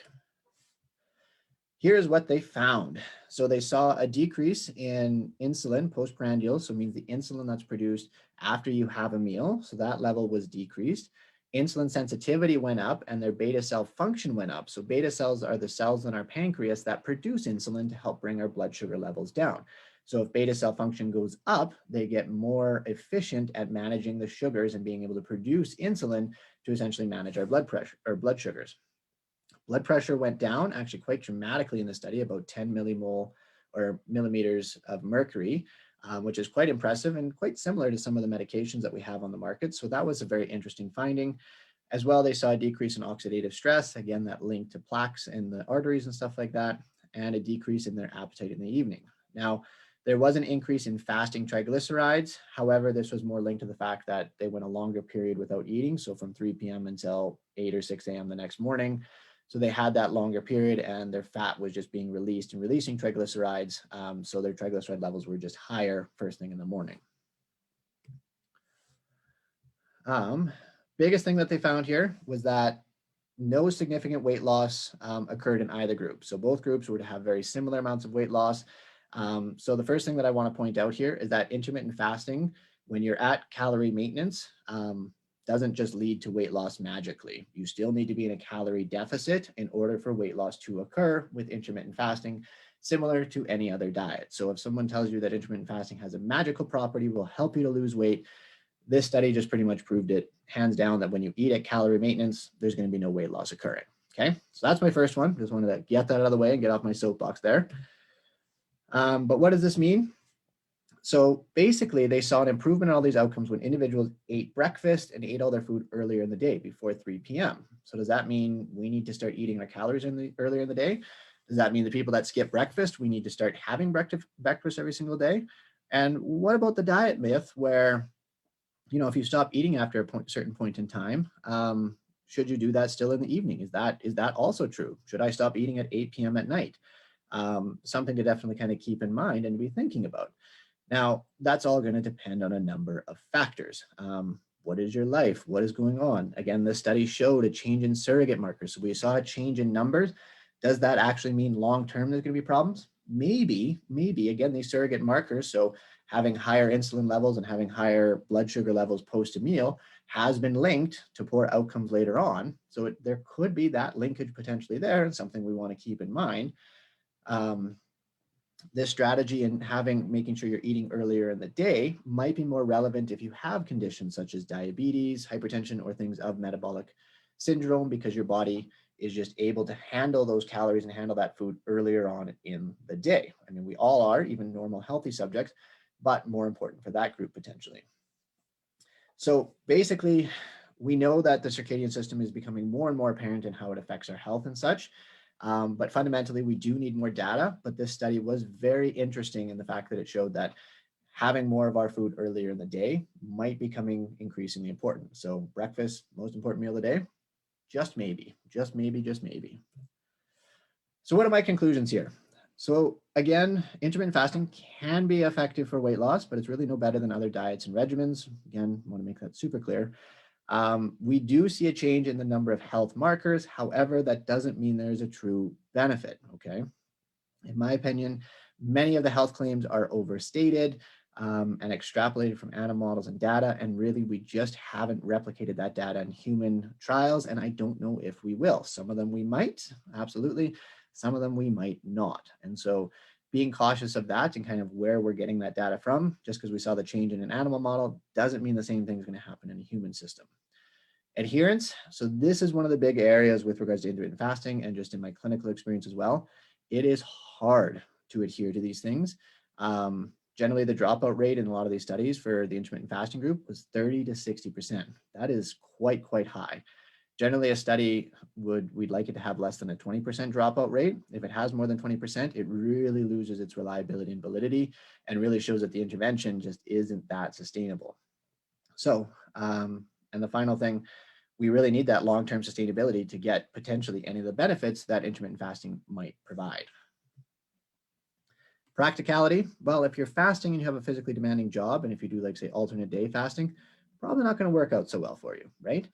Here's what they found. So they saw a decrease in insulin postprandial, so it means the insulin that's produced after you have a meal. So that level was decreased. Insulin sensitivity went up and their beta cell function went up. So beta cells are the cells in our pancreas that produce insulin to help bring our blood sugar levels down. So if beta cell function goes up, they get more efficient at managing the sugars and being able to produce insulin to essentially manage our blood pressure or blood sugars. Blood pressure went down actually quite dramatically in the study, about 10 millimole or millimeters of mercury, which is quite impressive and quite similar to some of the medications that we have on the market. So that was a very interesting finding. As well, they saw a decrease in oxidative stress, again, that linked to plaques in the arteries and stuff like that, and a decrease in their appetite in the evening. Now, there was an increase in fasting triglycerides. However, this was more linked to the fact that they went a longer period without eating, so from 3 p.m. until 8 or 6 a.m. the next morning. So they had that longer period and their fat was just being released and releasing triglycerides. So their triglyceride levels were just higher first thing in the morning. Biggest thing that they found here was that no significant weight loss occurred in either group. So both groups were to have very similar amounts of weight loss. So the first thing that I want to point out here is that intermittent fasting, when you're at calorie maintenance, doesn't just lead to weight loss magically. You still need to be in a calorie deficit in order for weight loss to occur with intermittent fasting, similar to any other diet. So if someone tells you that intermittent fasting has a magical property, will help you to lose weight, this study just pretty much proved it hands down that when you eat at calorie maintenance, there's going to be no weight loss occurring. Okay, so that's my first one. Just wanted to get that out of the way and get off my soapbox there. But what does this mean? So basically, they saw an improvement in all these outcomes when individuals ate breakfast and ate all their food earlier in the day, before 3 p.m. So does that mean we need to start eating our calories earlier in the day? Does that mean the people that skip breakfast, we need to start having breakfast every single day? And what about the diet myth where, if you stop eating after a certain point in time, should you do that still in the evening? Is that also true? Should I stop eating at 8 p.m. at night? Something to definitely kind of keep in mind and be thinking about. Now, that's all going to depend on a number of factors. What is your life? What is going on? Again, this study showed a change in surrogate markers. So we saw a change in numbers. Does that actually mean long-term there's going to be problems? Maybe. Again, these surrogate markers, so having higher insulin levels and having higher blood sugar levels post a meal has been linked to poor outcomes later on. So there could be that linkage potentially there, and something we want to keep in mind. This strategy and making sure you're eating earlier in the day might be more relevant if you have conditions such as diabetes, hypertension, or things of metabolic syndrome, because your body is just able to handle those calories and handle that food earlier on in the day. I mean, we all are, even normal healthy subjects, but more important for that group potentially. So basically, we know that the circadian system is becoming more and more apparent in how it affects our health and such. But fundamentally, we do need more data. But this study was very interesting in the fact that it showed that having more of our food earlier in the day might becoming increasingly important. So breakfast, most important meal of the day, just maybe. So what are my conclusions here? So again, intermittent fasting can be effective for weight loss, but it's really no better than other diets and regimens. Again, I want to make that super clear. We do see a change in the number of health markers. However, that doesn't mean there's a true benefit, okay? In my opinion, many of the health claims are overstated and extrapolated from animal models and data, and really we just haven't replicated that data in human trials, and I don't know if we will. Some of them we might, absolutely. Some of them we might not. And so being cautious of that and kind of where we're getting that data from, just because we saw the change in an animal model, doesn't mean the same thing is going to happen in a human system. Adherence. So this is one of the big areas with regards to intermittent fasting and just in my clinical experience as well. It is hard to adhere to these things. Generally, the dropout rate in a lot of these studies for the intermittent fasting group was 30 to 60%. That is quite high. Generally, a study we'd like it to have less than a 20% dropout rate. If it has more than 20%, it really loses its reliability and validity and really shows that the intervention just isn't that sustainable. So, and the final thing, we really need that long-term sustainability to get potentially any of the benefits that intermittent fasting might provide. Practicality, well, if you're fasting and you have a physically demanding job, and if you do like say alternate day fasting, probably not going to work out so well for you, right?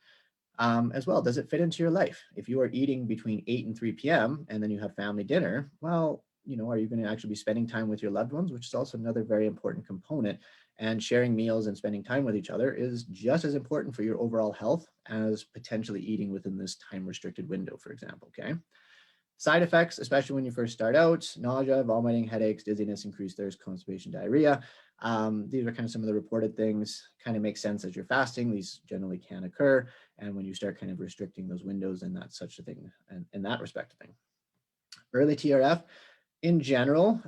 As well, does it fit into your life? If you are eating between 8 and 3 p.m. and then you have family dinner, well, are you going to actually be spending time with your loved ones, which is also another very important component. And sharing meals and spending time with each other is just as important for your overall health as potentially eating within this time restricted window, for example, okay? Side effects, especially when you first start out, nausea, vomiting, headaches, dizziness, increased thirst, constipation, diarrhea. These are kind of some of the reported things. Kind of makes sense as you're fasting. These generally can occur. And when you start kind of restricting those windows, then that's such a thing and in that respect thing. Early TRF, in general,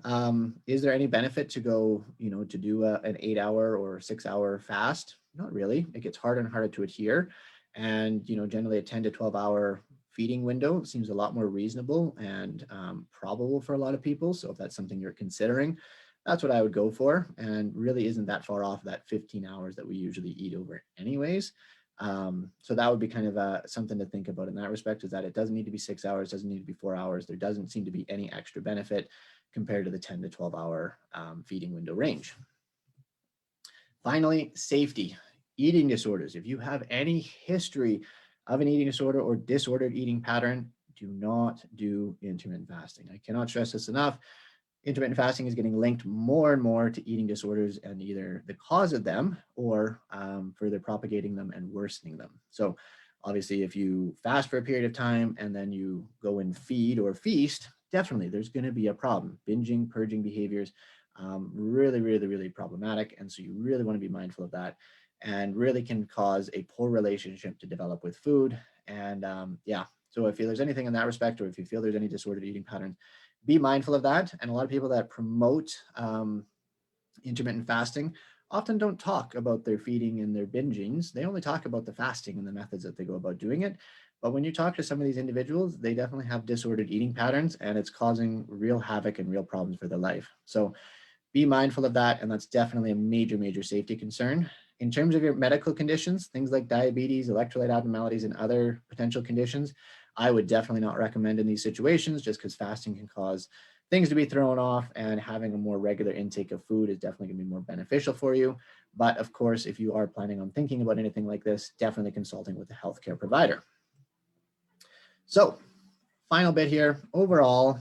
is there any benefit to go, to do an 8-hour or 6-hour fast? Not really. It gets harder and harder to adhere. And, generally a 10 to 12-hour feeding window seems a lot more reasonable and probable for a lot of people. So if that's something you're considering, that's what I would go for, and really isn't that far off that 15 hours that we usually eat over anyways. So that would be kind of something to think about in that respect, is that it doesn't need to be 6 hours, doesn't need to be 4 hours. There doesn't seem to be any extra benefit compared to the 10 to 12-hour feeding window range. Finally, safety. Eating disorders. If you have any history of an eating disorder or disordered eating pattern, do not do intermittent fasting. I cannot stress this enough. intermittent fasting is getting linked more and more to eating disorders and either the cause of them or further propagating them and worsening them. So obviously, if you fast for a period of time and then you go and feed or feast, definitely there's going to be a problem. Binging, purging behaviors, really, really, really problematic. And so you really want to be mindful of that, and really can cause a poor relationship to develop with food. And yeah, so if there's anything in that respect, or if you feel there's any disordered eating patterns, be mindful of that. And a lot of people that promote intermittent fasting often don't talk about their feeding and their bingings. They only talk about the fasting and the methods that they go about doing it. But when you talk to some of these individuals, they definitely have disordered eating patterns, and it's causing real havoc and real problems for their life. So be mindful of that. And that's definitely a major, major safety concern. In terms of your medical conditions, things like diabetes, electrolyte abnormalities, and other potential conditions, I would definitely not recommend in these situations, just because fasting can cause things to be thrown off, and having a more regular intake of food is definitely going to be more beneficial for you. But of course, if you are planning on thinking about anything like this, definitely consulting with a healthcare provider. So, final bit here. Overall,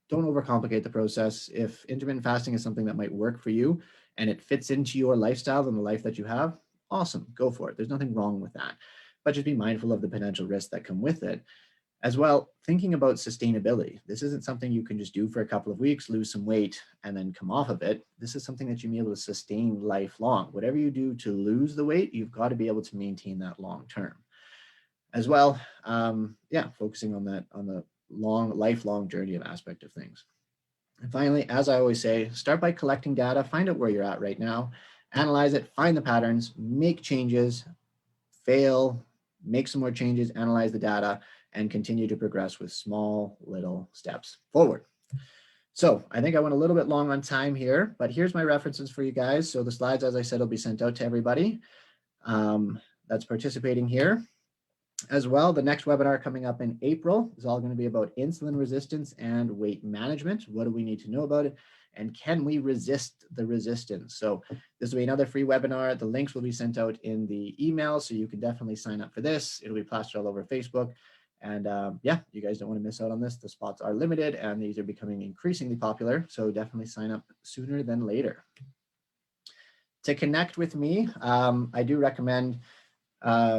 don't overcomplicate the process. If intermittent fasting is something that might work for you and it fits into your lifestyle and the life that you have, awesome, go for it. There's nothing wrong with that. But just be mindful of the potential risks that come with it. As well, thinking about sustainability. This isn't something you can just do for a couple of weeks, lose some weight, and then come off of it. This is something that you may be able to sustain lifelong. Whatever you do to lose the weight, you've got to be able to maintain that long term. As well, yeah, focusing on that, on the lifelong journey of aspect of things. And finally, as I always say, start by collecting data, find out where you're at right now, analyze it, find the patterns, make changes, fail, make some more changes, analyze the data, and continue to progress with small little steps forward. So I think I went a little bit long on time here, but here's my references for you guys. So the slides, as I said, will be sent out to everybody that's participating here. As well, the next webinar coming up in April is all going to be about insulin resistance and weight management. What do we need to know about it? And can we resist the resistance? So this will be another free webinar. The links will be sent out in the email, so you can definitely sign up for this. It'll be plastered all over Facebook. And yeah, you guys don't want to miss out on this. The spots are limited and these are becoming increasingly popular. So definitely sign up sooner than later. To connect with me, I do recommend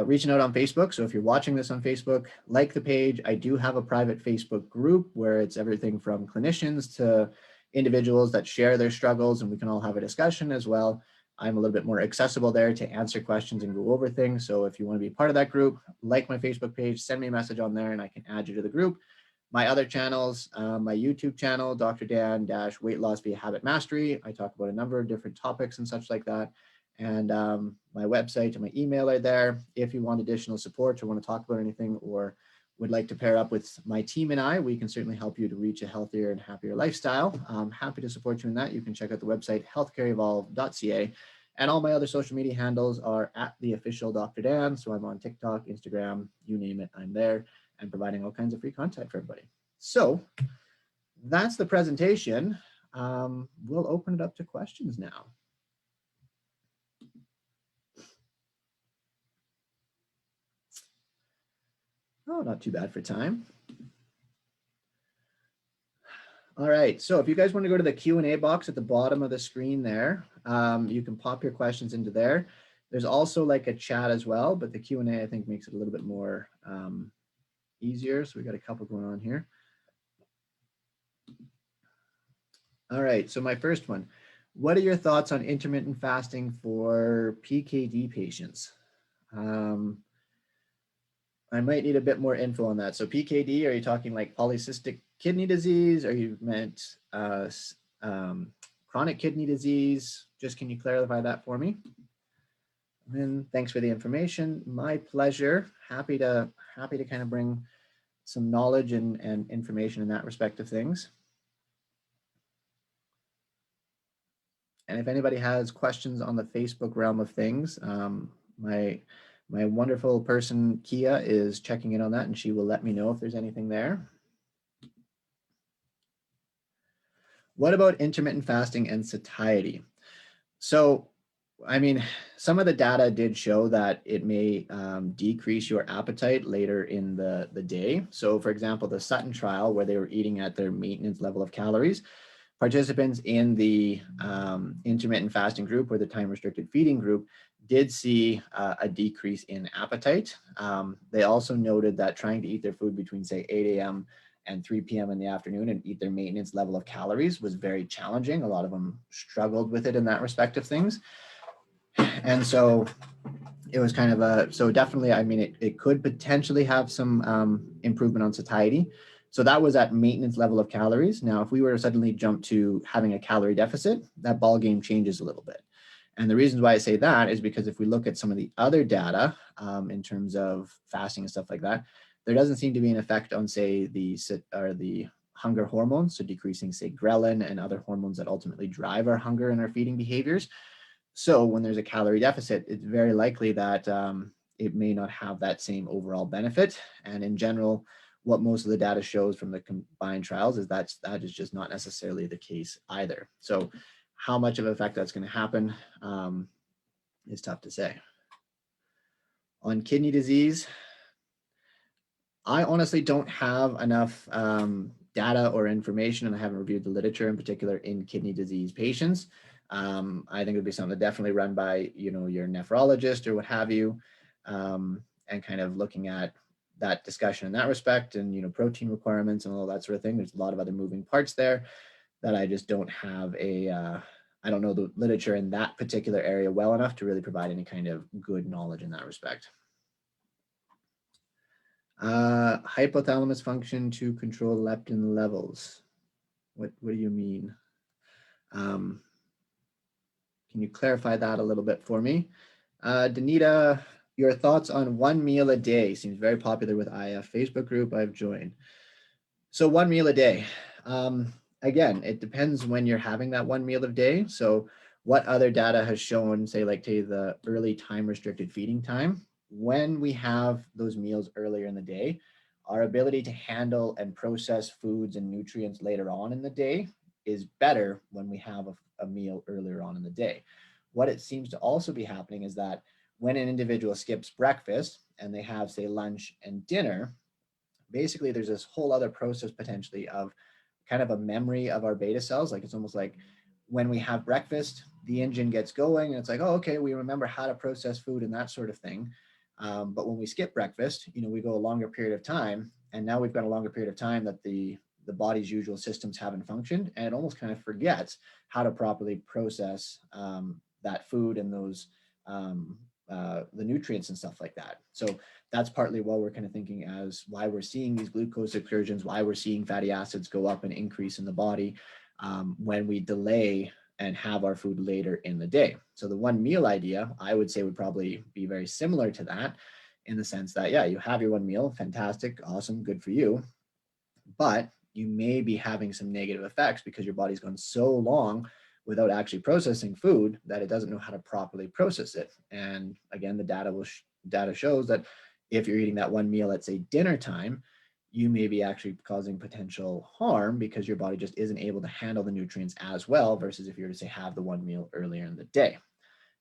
reaching out on Facebook. So if you're watching this on Facebook, like the page. I do have a private Facebook group where it's everything from clinicians to individuals that share their struggles, and we can all have a discussion as well. I'm a little bit more accessible there to answer questions and go over things. So if you want to be part of that group, like my Facebook page, send me a message on there and I can add you to the group. My other channels, my YouTube channel, Dr. Dan - Weight Loss via Habit Mastery. I talk about a number of different topics and such like that. And my website and my email are there. If you want additional support or want to talk about anything or would like to pair up with my team and I, we can certainly help you to reach a healthier and happier lifestyle. I'm happy to support you in that. You can check out the website healthcareevolve.ca. And all my other social media handles are at the official Dr. Dan. So I'm on TikTok, Instagram, you name it, I'm there, and providing all kinds of free content for everybody. So that's the presentation. We'll open it up to questions now. Oh, not too bad for time. All right, so if you guys want to go to the Q&A box at the bottom of the screen there, you can pop your questions into there. There's also like a chat as well, but the Q&A I think makes it a little bit more easier. So we got a couple going on here. All right, so my first one, what are your thoughts on intermittent fasting for PKD patients? I might need a bit more info on that. So PKD, are you talking like polycystic kidney disease? Are you meant chronic kidney disease? Just can you clarify that for me? And thanks for the information. My pleasure. Happy to kind of bring some knowledge and information in that respect of things. And if anybody has questions on the Facebook realm of things, my wonderful person, Kia, is checking in on that, and she will let me know if there's anything there. What about intermittent fasting and satiety? So, I mean, some of the data did show that it may decrease your appetite later in the day. So, for example, the Sutton trial, where they were eating at their maintenance level of calories, Participants in the intermittent fasting group or the time restricted feeding group did see a decrease in appetite. They also noted that trying to eat their food between, say, 8 a.m. and 3 p.m. in the afternoon and eat their maintenance level of calories was very challenging. A lot of them struggled with it in that respect of things. And so it was kind of so definitely, I mean, it could potentially have some improvement on satiety. So that was at maintenance level of calories. Now, if we were to suddenly jump to having a calorie deficit, that ball game changes a little bit. And the reasons why I say that is because if we look at some of the other data in terms of fasting and stuff like that, there doesn't seem to be an effect on, say, the hunger hormones, so decreasing, say, ghrelin and other hormones that ultimately drive our hunger and our feeding behaviors. So when there's a calorie deficit, it's very likely that it may not have that same overall benefit. And in general, what most of the data shows from the combined trials is that is just not necessarily the case either. So how much of an effect that's going to happen is tough to say. On kidney disease, I honestly don't have enough data or information, and I haven't reviewed the literature in particular in kidney disease patients. I think it would be something to definitely run by, your nephrologist or what have you, and kind of looking at that discussion in that respect and, protein requirements and all that sort of thing. There's a lot of other moving parts there that I just don't have I don't know the literature in that particular area well enough to really provide any kind of good knowledge in that respect. Hypothalamus function to control leptin levels. What do you mean? Can you clarify that a little bit for me? Danita, your thoughts on one meal a day seems very popular with IF Facebook group I've joined. So one meal a day. Again, it depends when you're having that one meal a day. So what other data has shown, say, like the early time restricted feeding time, when we have those meals earlier in the day, our ability to handle and process foods and nutrients later on in the day is better when we have a meal earlier on in the day. What it seems to also be happening is that when an individual skips breakfast and they have, say, lunch and dinner, basically there's this whole other process potentially of kind of a memory of our beta cells. Like it's almost like when we have breakfast, the engine gets going and it's like, oh, okay, we remember how to process food and that sort of thing. But when we skip breakfast, we go a longer period of time, and now we've got a longer period of time that the body's usual systems haven't functioned, and it almost kind of forgets how to properly process that food and those the nutrients and stuff like that. So that's partly why we're kind of thinking as why we're seeing these glucose excursions, why we're seeing fatty acids go up and increase in the body when we delay and have our food later in the day. So the one meal idea, I would say, would probably be very similar to that in the sense that, yeah, you have your one meal, fantastic, awesome, good for you. But you may be having some negative effects because your body's gone so long without actually processing food that it doesn't know how to properly process it. And again, the data shows that if you're eating that one meal at, say, dinner time, you may be actually causing potential harm because your body just isn't able to handle the nutrients as well versus if you were to, say, have the one meal earlier in the day.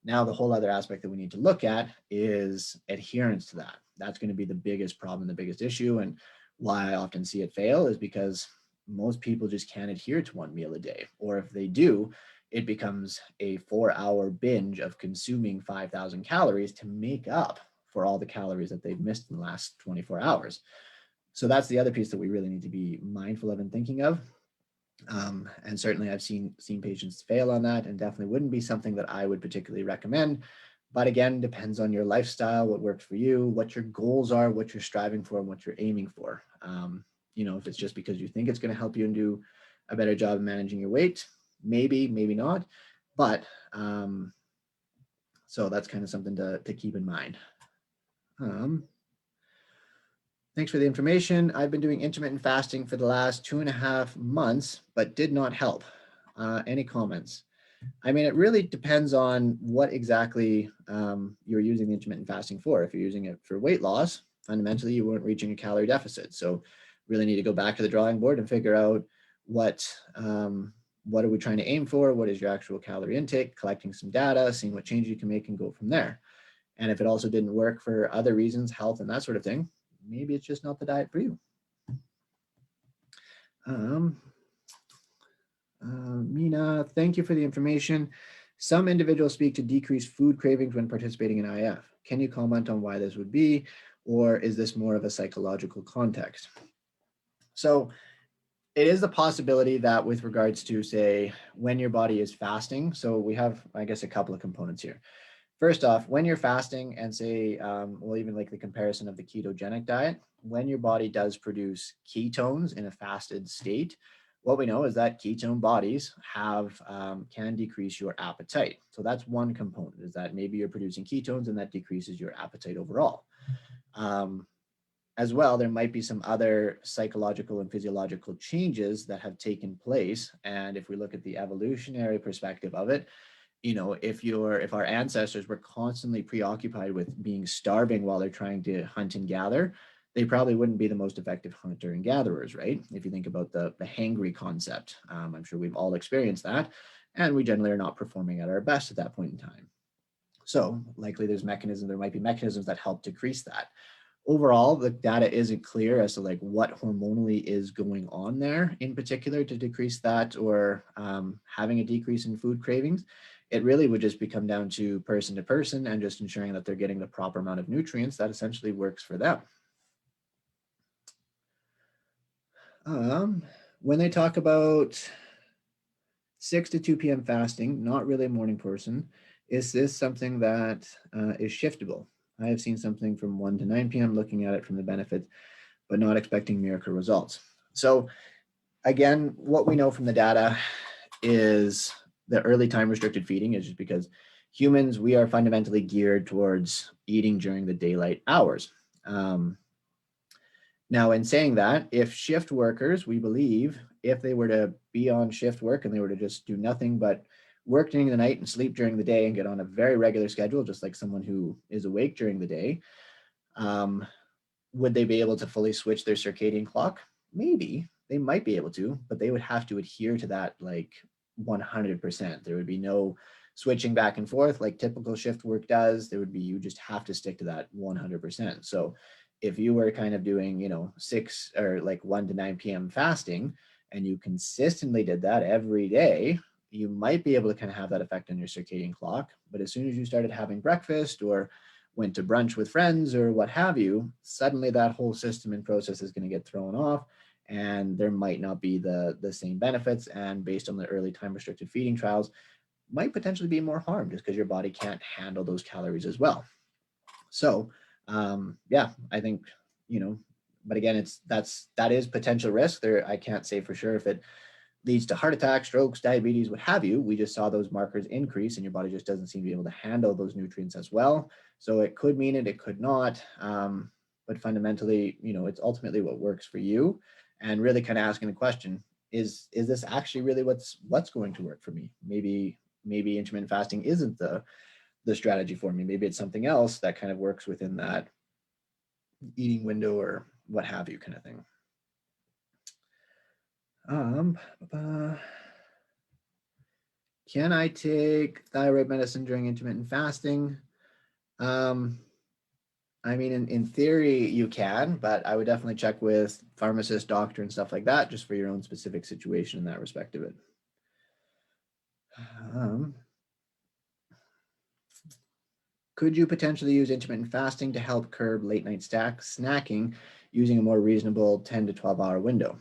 Now, the whole other aspect that we need to look at is adherence to that. That's going to be the biggest problem, the biggest issue. And why I often see it fail is because most people just can't adhere to one meal a day. Or if they do, it becomes a 4-hour binge of consuming 5,000 calories to make up for all the calories that they've missed in the last 24 hours. So that's the other piece that we really need to be mindful of and thinking of. And certainly I've seen patients fail on that, and definitely wouldn't be something that I would particularly recommend. But again, depends on your lifestyle, what works for you, what your goals are, what you're striving for, and what you're aiming for. If it's just because you think it's going to help you and do a better job of managing your weight, maybe not. But so that's kind of something to keep in mind. Thanks for the information. I've been doing intermittent fasting for the last 2.5 months, but did not help. Any comments? I mean, it really depends on what exactly you're using the intermittent fasting for. If you're using it for weight loss, fundamentally, you weren't reaching a calorie deficit. So really need to go back to the drawing board and figure out what are we trying to aim for? What is your actual calorie intake? Collecting some data, seeing what changes you can make and go from there. And if it also didn't work for other reasons, health and that sort of thing, maybe it's just not the diet for you. Mina, thank you for the information. Some individuals speak to decreased food cravings when participating in IF. Can you comment on why this would be, or is this more of a psychological context? So it is the possibility that with regards to, say, when your body is fasting, so we have, I guess, a couple of components here. First off, when you're fasting and say, well, even like the comparison of the ketogenic diet, when your body does produce ketones in a fasted state, what we know is that ketone bodies have can decrease your appetite. So that's one component, is that maybe you're producing ketones and that decreases your appetite overall. Um, as well, there might be some other psychological and physiological changes that have taken place. And if we look at the evolutionary perspective of it, if our ancestors were constantly preoccupied with being starving while they're trying to hunt and gather, they probably wouldn't be the most effective hunter and gatherers, right? If you think about the hangry concept, I'm sure we've all experienced that, and we generally are not performing at our best at that point in time. So likely there might be mechanisms that help decrease that. Overall, the data isn't clear as to like what hormonally is going on there in particular to decrease that, or having a decrease in food cravings. It really would just become down to person and just ensuring that they're getting the proper amount of nutrients that essentially works for them. When they talk about 6 to 2 p.m. fasting, not really a morning person, is this something that is shiftable? I have seen something from 1 to 9 p.m. looking at it from the benefits, but not expecting miracle results. So again, what we know from the data is the early time restricted feeding is just because humans, we are fundamentally geared towards eating during the daylight hours. Now, in saying that, if shift workers, we believe, if they were to be on shift work and they were to just do nothing but work during the night and sleep during the day and get on a very regular schedule, just like someone who is awake during the day, um, would they be able to fully switch their circadian clock? Maybe they might be able to, but they would have to adhere to that like 100%. There would be no switching back and forth like typical shift work does. There would be, you just have to stick to that 100%. So if you were kind of doing, 6 or like 1 to 9 p.m. fasting and you consistently did that every day, you might be able to kind of have that effect on your circadian clock. But as soon as you started having breakfast or went to brunch with friends or what have you, suddenly that whole system and process is going to get thrown off, and there might not be the same benefits. And based on the early time restricted feeding trials, might potentially be more harm just because your body can't handle those calories as well. So yeah, I think, but again, that is potential risk there. I can't say for sure if it leads to heart attacks, strokes, diabetes, what have you. We just saw those markers increase and your body just doesn't seem to be able to handle those nutrients as well. So it could mean it could not. But fundamentally, it's ultimately what works for you, and really kind of asking the question, is this actually really what's going to work for me? Maybe intermittent fasting isn't the strategy for me. Maybe it's something else that kind of works within that eating window or what have you kind of thing. Can I take thyroid medicine during intermittent fasting? I mean, in theory, you can, but I would definitely check with pharmacist, doctor, and stuff like that, just for your own specific situation in that respect of it. Could you potentially use intermittent fasting to help curb late night snacking using a more reasonable 10 to 12-hour window?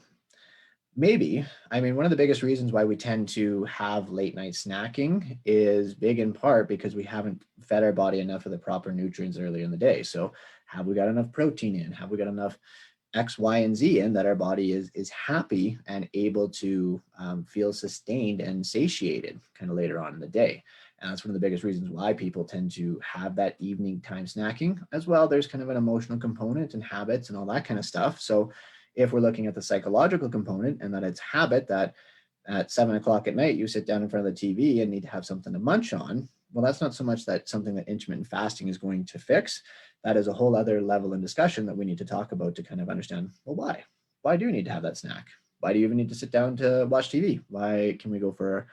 Maybe. I mean, one of the biggest reasons why we tend to have late night snacking is big in part because we haven't fed our body enough of the proper nutrients earlier in the day. So, have we got enough protein in? Have we got enough X, Y, and Z in that our body is happy and able to feel sustained and satiated kind of later on in the day? And that's one of the biggest reasons why people tend to have that evening time snacking as well. There's kind of an emotional component and habits and all that kind of stuff. So if we're looking at the psychological component and that it's habit that at 7 o'clock at night you sit down in front of the TV and need to have something to munch on, well, that's not so much that something that intermittent fasting is going to fix. That is a whole other level in discussion that we need to talk about to kind of understand, well, why? Why do you need to have that snack? Why do you even need to sit down to watch TV? Why can we go for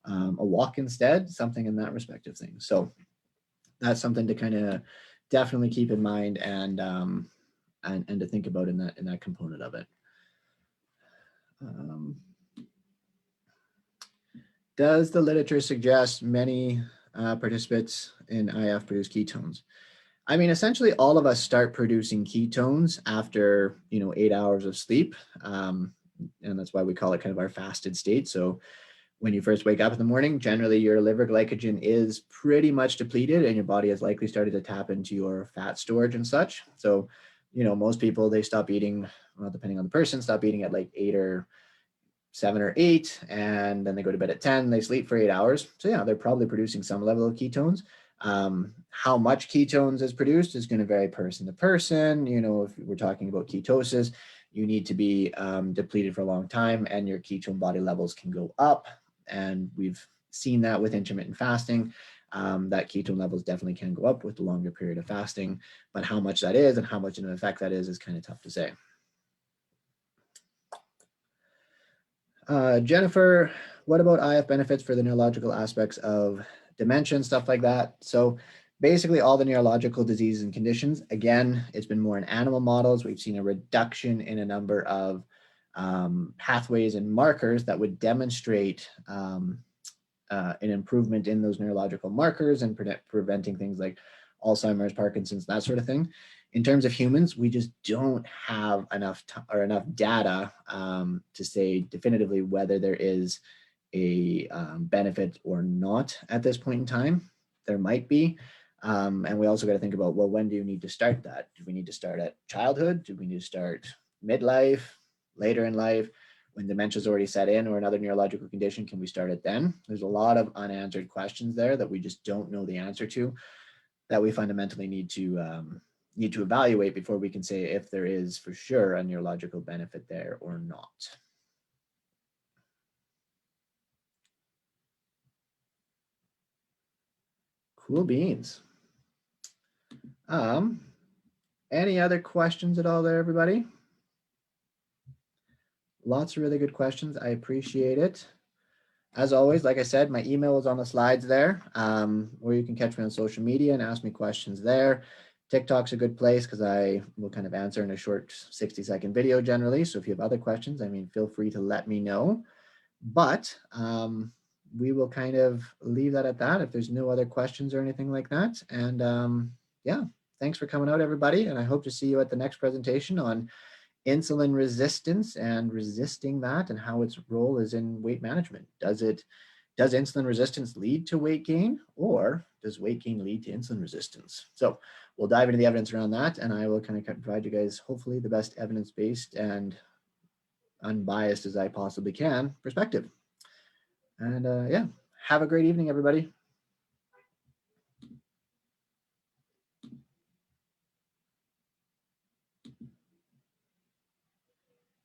a walk instead? Something in that respect of things. So that's something to kind of definitely keep in mind and to think about in that component of it. Does the literature suggest many participants in IF produce ketones? I mean, essentially, all of us start producing ketones after 8 hours of sleep, and that's why we call it kind of our fasted state. So when you first wake up in the morning, generally your liver glycogen is pretty much depleted, and your body has likely started to tap into your fat storage and such. So, most people, they stop eating, well, depending on the person, stop eating at like 7 or 8, and then they go to bed at 10, they sleep for 8 hours. So yeah, they're probably producing some level of ketones. How much ketones is produced is going to vary person to person. If we're talking about ketosis, you need to be depleted for a long time, and your ketone body levels can go up. And we've seen that with intermittent fasting, that ketone levels definitely can go up with the longer period of fasting. But how much that is and how much of an effect that is kind of tough to say. Jennifer, what about IF benefits for the neurological aspects of dementia and stuff like that? So basically all the neurological diseases and conditions, again, it's been more in animal models. We've seen a reduction in a number of pathways and markers that would demonstrate an improvement in those neurological markers and preventing things like Alzheimer's, Parkinson's, that sort of thing. In terms of humans, we just don't have enough data to say definitively whether there is a benefit or not at this point in time. There might be. And we also got to think about, well, when do you need to start that? Do we need to start at childhood? Do we need to start midlife, later in life? When dementia's already set in or another neurological condition, can we start it then? There's a lot of unanswered questions there that we just don't know the answer to, that we fundamentally need to evaluate before we can say if there is for sure a neurological benefit there or not. Cool beans. Any other questions at all there, everybody? Lots of really good questions. I appreciate it. As always, like I said, my email is on the slides there, or you can catch me on social media and ask me questions there. TikTok's a good place because I will kind of answer in a short 60-second video generally. So if you have other questions, feel free to let me know. But we will kind of leave that at that if there's no other questions or anything like that. And yeah, thanks for coming out, everybody. And I hope to see you at the next presentation on insulin resistance and resisting that and how its role is in weight management. Does insulin resistance lead to weight gain, or does weight gain lead to insulin resistance? So we'll dive into the evidence around that, and I will kind of provide you guys hopefully the best evidence-based and unbiased as I possibly can perspective. And yeah, have a great evening, everybody.